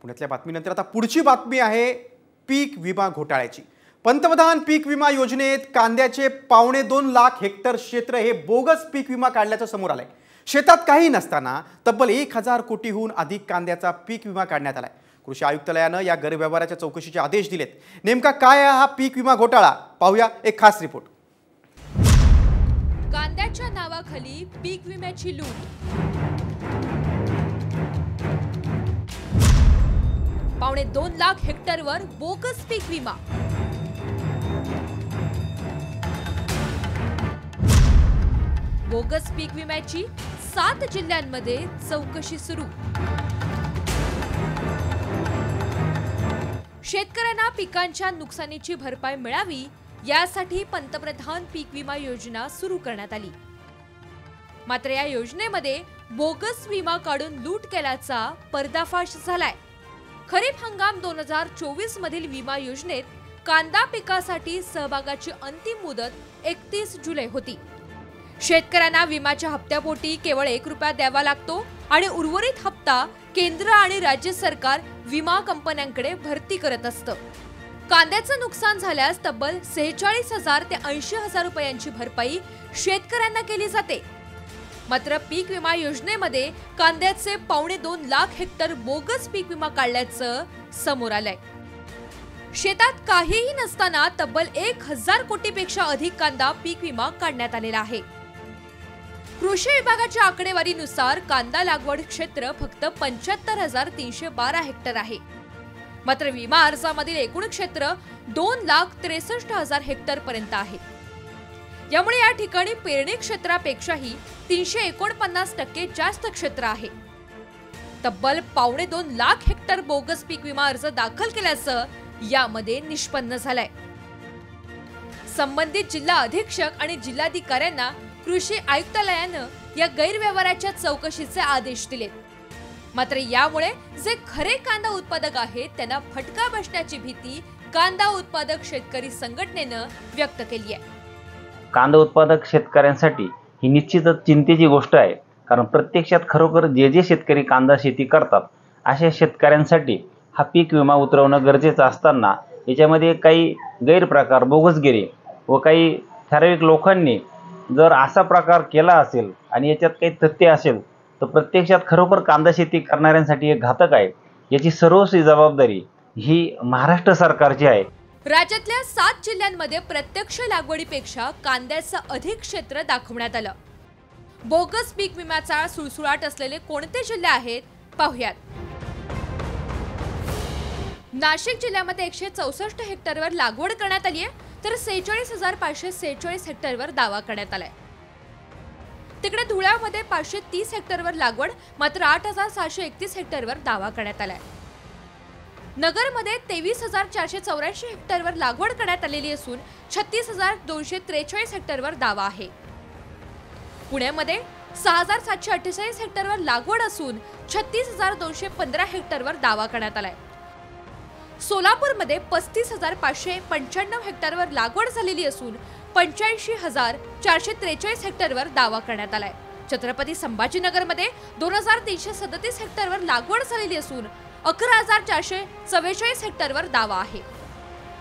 पुण्यातल्या बातमीनंतर आता पुढची बातमी आहे पीक विमा घोटाळ्याची। पंतप्रधान पीक विमा योजनेत कांद्याचे 2.25 लाख हेक्टर क्षेत्र हे बोगस पीक विमा काढल्याचं समोर आलंय। शेतात काही नसताना तब्बल 1000 कोटीहून अधिक कांद्याचा पीक विमा काढण्यात आलाय। कृषी आयुक्तालयानं या गैरव्यवहाराच्या चौकशीचे आदेश दिलेत। नेमका काय आहे हा पीक विमा घोटाळा, पाहूया एक खास रिपोर्ट। कांद्याच्या नावाखाली पीक विम्याची लूट। 2.25 लाख हेक्टरवर बोगस पीक विमा। बोगस पीक विम्याची 7 जिल्ह्यांमध्ये चौकशी सुरू। शेतकऱ्यांना पिकांच्या नुकसानीची भरपाई मिळावी यासाठी पंतप्रधान पीक विमा योजना सुरू करण्यात आली। मात्र या योजनेमध्ये बोगस विमा काढून लूट केल्याचा पर्दाफाश झालाय। खरीप हंगाम 2024 मधील विमा योजनेत कांदा पिकासाठी सहभागाची अंतिम मुदत 31 जुलै होती। शेतकऱ्यांना विम्याच्या हप्त्यापोटी केवळ 1 रुपया द्यावा लागतो आणि उर्वरित हप्ता केंद्र आणि राज्य सरकार विमा कंपन्यांकडे भरती करत असतं। कांद्याचं नुकसान झाल्यास तब्बल 46,000 ते 80,000 रुपयांची भरपाई शेतकऱ्यांना केली जाते। मात्र पीक विमा योजनेमध्ये कांद्याचे 2.25 लाख हेक्टर बोगस पीक विमा काढल्याचं समोर आलंय। शेतात काहीही नसताना तब्बल 1000 कोटीपेक्षा अधिक कांदा पीक विमा काढण्यात आलेला आहे। कृषी विभागाच्या आकडेवारीनुसार कांदा लागवड क्षेत्र फक्त 75,312 हेक्टर आहे। मात्र विमा अर्जामधील एकूण क्षेत्र 2,63,000 हेक्टर पर्यंत आहे। यामुळे या ठिकाणी पेरणी क्षेत्रापेक्षाही 349% जास्त क्षेत्र आहे। तब्बल 2.25 लाख हेक्टर बोगस पीक विमा अर्ज दाखल केल्याचं यामध्ये निष्पन्न झालंय। संबंधित जिल्हा अधीक्षक आणि जिल्हाधिकाऱ्यांना कृषी आयुक्तालयानं या गैरव्यवहाराच्या चौकशीचे आदेश दिले। मात्र यामुळे जे खरे कांदा उत्पादक आहेत त्यांना फटका बसण्याची भीती कांदा उत्पादक शेतकरी संघटनेनं व्यक्त केली आहे। कांदा उत्पादक शेतकऱ्यांसाठी ही निश्चितच चिंतेची गोष्ट आहे, कारण प्रत्यक्षात खरोखर जे शेतकरी कांदा शेती करतात अशा शेतकऱ्यांसाठी हा पीक विमा उतरवणं गरजेचं असताना याच्यामध्ये काही गैरप्रकार, बोगसगिरी व काही ठराविक लोकांनी जर असा प्रकार केला असेल आणि याच्यात काही तथ्य असेल तर प्रत्यक्षात खरोखर कांदा शेती करणाऱ्यांसाठी हे घातक आहे। याची सर्वस्वी जबाबदारी ही महाराष्ट्र सरकारची आहे। राज्यातल्या 7 जिल्ह्यांमध्ये प्रत्यक्ष लागवडीपेक्षा कांद्याचं अधिक क्षेत्र दाखवण्यात आलं। बोगस पीक विम्याचा सुळसुळाट असलेले कोणते जिल्हे आहेत पाहूयात। नाशिक जिल्ह्यामध्ये 164 हेक्टरवर लागवड करण्यात आली आहे, तर 46,546 हेक्टरवर दावा करण्यात आलाय। तिकडे धुळ्यामध्ये 530 हेक्टरवर लागवड, मात्र 8,631 हेक्टरवर दावा करण्यात आलाय। नगरमध्ये 23,484 हेक्टरवर लागवड करण्यात आलेली असून 36,243 हेक्टरवर दावा आहे। पुण्यामध्ये 6,748 हेक्टरवर लागवड असून 36,215 हेक्टरवर दावा करण्यात आलाय। सोलापूरमध्ये 35,595 हेक्टरवर लागवड झालेली असून 85,443 हेक्टरवर दावा करण्यात आलाय। छत्रपती संभाजीनगरमध्ये 2,337 हेक्टरवर लागवड झालेली असून 11,444 हेक्टरवर दावा आहे।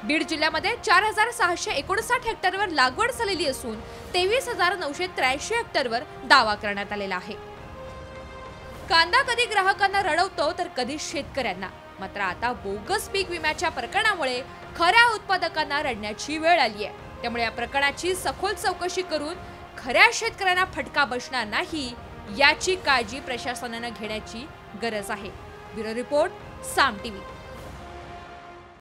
बीड जिल्ह्यामध्ये 4,659 हेक्टरवर लागवड झालेली असून 23,983 हेक्टरवर दावा करण्यात आलेला आहे। कांदा कधी ग्राहकांना रडवतो तर कधी शेतकऱ्यांना। मात्र आता बोगस पीक विम्याच्या प्रकरणामुळे खऱ्या उत्पादकांना रडण्याची वेळ आली आहे। त्यामुळे या प्रकरणाची सखोल चौकशी करून खऱ्या शेतकऱ्यांना फटका बसणार नाही याची काळजी प्रशासनानं घेण्याची गरज आहे। ब्युरो रिपोर्ट, साम टीव्ही।